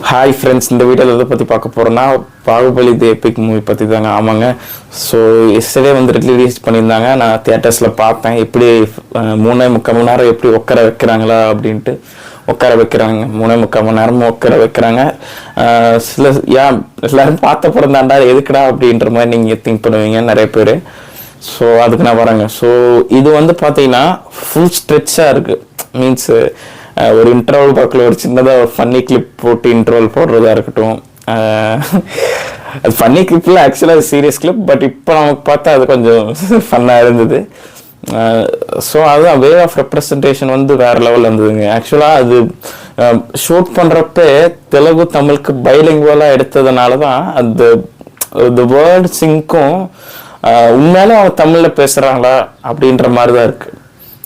Hi friends, இந்த வீடியோவில் எதை பற்றி பார்க்க போகிறோன்னா பாகுபலி தி எபிக் மூவி பற்றி தாங்க. ஆமாங்க. ஸோ எஸ்டர்டே வந்து ரிலீஸ் பண்ணியிருந்தாங்க. நான் தியேட்டர்ஸில் பார்த்தேன். எப்படி 3.25 மணி நேரம் எப்படி உட்கார வைக்கிறாங்களா அப்படின்ட்டு உட்கார வைக்கிறாங்க. 3.25 மணி நேரமும் உட்கார வைக்கிறாங்க. சில எல்லாரும் பார்த்த படம் தாண்டா எதுக்குடா அப்படின்ற மாதிரி நீங்கள் திங்க் பண்ணுவீங்க நிறைய பேர். ஸோ அதுக்கு நான் வரேங்க. ஸோ இது வந்து பார்த்தீங்கன்னா ஃபுல் ஸ்ட்ரெச்சாக இருக்குது. மீன்ஸ் ஒரு இன்டர்வல் பார்க்கல, ஒரு சின்னதாக ஒரு ஃபன்னி கிளிப் போட்டு இன்டர்வல் போடுறதா இருக்கட்டும். அது ஃபன்னி கிளிப்பில் ஆக்சுவலாக அது சீரியஸ் கிளிப், பட் இப்போ நமக்கு பார்த்தா அது கொஞ்சம் ஃபன்னாக இருந்தது. ஸோ அதுதான் வே ஆஃப் ரெப்ரசன்டேஷன் வந்து வேறு லெவலில் இருந்ததுங்க. ஆக்சுவலாக அது ஷூட் பண்ணுறப்ப தெலுங்கு தமிழுக்கு பைலிங்குவலாக எடுத்ததுனால தான் அந்த வேர்ட் சிங்க்கும் உண்மையாலும் அவங்க தமிழில் பேசுகிறாங்களா அப்படின்ற மாதிரி தான் இருக்குது.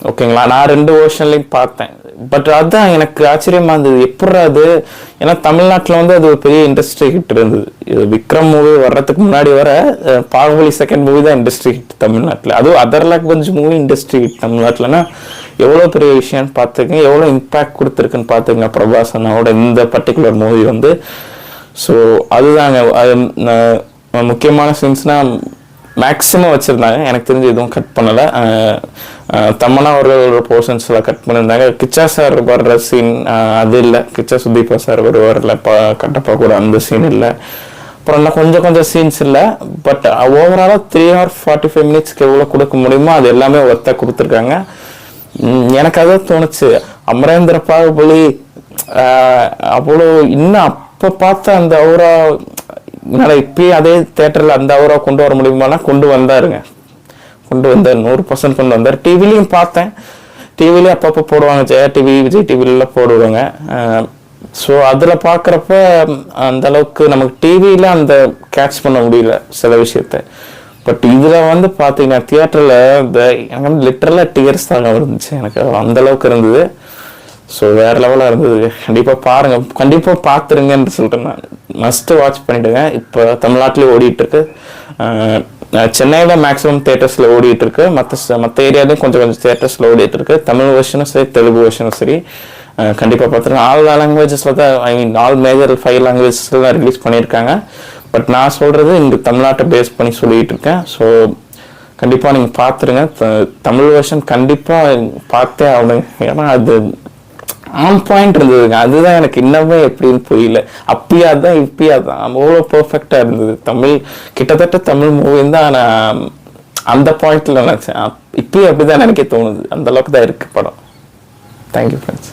ஓகேங்களா, நான் 2 வெர்ஷன்லையும் பார்த்தேன். பட் அதுதான் எனக்கு ஆச்சரியமா இருந்தது, எப்படி அது. ஏன்னா தமிழ்நாட்டில் வந்து அது ஒரு பெரிய இண்டஸ்ட்ரி ஹிட் இருந்தது. இது விக்ரம் மூவி வர்றதுக்கு முன்னாடி வர பாகுபலி செகண்ட் மூவி தான் இண்டஸ்ட்ரி ஹிட் தமிழ்நாட்டில். அதுவும் other language movie industry hit தமிழ்நாட்டில்னா எவ்வளோ பெரிய விஷயம்னு பார்த்துக்கங்க, எவ்வளோ இம்பேக்ட் கொடுத்துருக்குன்னு பார்த்துக்கங்க பிரபாஸ் அண்ணாவோட இந்த பர்டிகுலர் மூவி வந்து. ஸோ அதுதாங்க முக்கியமான சீன்ஸ்னால் மேக்ஸிமம் வச்சுருந்தாங்க. எனக்கு தெரிஞ்சு எதுவும் கட் பண்ணலை. தமன்னா ஒரு போர்ஷன்ஸில் கட் பண்ணியிருந்தாங்க. கிச்சா சார் வர்ற சீன் அது இல்லை. கிச்சா சுதீபா சார் வருவார்ல கட்டப்பா கூட, அந்த சீன் இல்லை. அப்புறம் இன்னும் கொஞ்சம் சீன்ஸ் இல்லை. பட் ஓவராலாக 3 hours 45 minutes எவ்வளோ கொடுக்க முடியுமோ அது எல்லாமே ஒர்த்தாக கொடுத்துருக்காங்க. எனக்கு அதான் தோணுச்சு, அமரேந்திர பாகுபலி அவ்வளோ இன்னும் அப்போ பார்த்த அந்த அவரா இப்பயே அதே தேட்டரில் அந்த அவரா கொண்டு வர முடியுமானா கொண்டு வந்தார். 100% கொண்டு வந்தார். டிவிலையும் பார்த்தேன். டிவிலையும் அப்பப்போ போடுவாங்க, ஜெயா டிவி, விஜய் டிவிலெலாம் போடுவாங்க. ஸோ அதில் பார்க்குறப்ப அந்த அளவுக்கு நமக்கு டிவியில் அந்த கேட்ச் பண்ண முடியல சில விஷயத்த. பட் இதில் வந்து பார்த்தீங்கன்னா தியேட்டரில் எனக்கு வந்து லிட்டரலாக டியர்ஸ் தாங்க இருந்துச்சு. எனக்கு அந்த அளவுக்கு இருந்தது. ஸோ வேறு லெவலாக இருந்தது. கண்டிப்பாக பாருங்கள், கண்டிப்பாக பார்த்துருங்கன்னு சொல்லிட்டு நான் மஸ்ட்டு வாட்ச் பண்ணிவிடுங்க. இப்போ தமிழ்நாட்டிலே ஓடிட்டுருக்கு. சென்னையில் மேக்ஸிமம் தேட்டர்ஸில் ஓடிட்டுருக்கு. மற்ற ஏரியாலையும் கொஞ்சம் தேட்டர்ஸில் ஓடிட்டுருக்கு. தமிழ் வெர்ஷனும் சரி, தெலுங்கு வெர்ஷனும் சரி. கண்டிப்பாக பார்த்துருங்க. ஆல் லாங்குவேஜஸில் தான், ஆல் மேஜர் 5 languagesல தான் ரிலீஸ் பண்ணியிருக்காங்க. பட் நான் சொல்கிறது இங்கே தமிழ்நாட்டை பேஸ் பண்ணி சொல்லிகிட்டு இருக்கேன். ஸோ கண்டிப்பாக நீங்கள் பார்த்துருங்க. தமிழ் வெர்ஷன் கண்டிப்பாக பார்த்தே ஆகணுங்க. ஏன்னா அது ஆன் பாயிண்ட் இருந்ததுங்க. அதுதான் எனக்கு இன்னமே எப்படின்னு புரியல. அப்பயா தான் இப்பயா தான் அவ்வளோ பர்ஃபெக்டாக இருந்தது. கிட்டத்தட்ட தமிழ் மூவின்னு தான் நான் அந்த பாயிண்ட்ல நினச்சேன். இப்பயும் அப்படிதான் எனக்கே தோணுது. அந்த அளவுக்கு தான் இருக்கு படம். Thank you friends.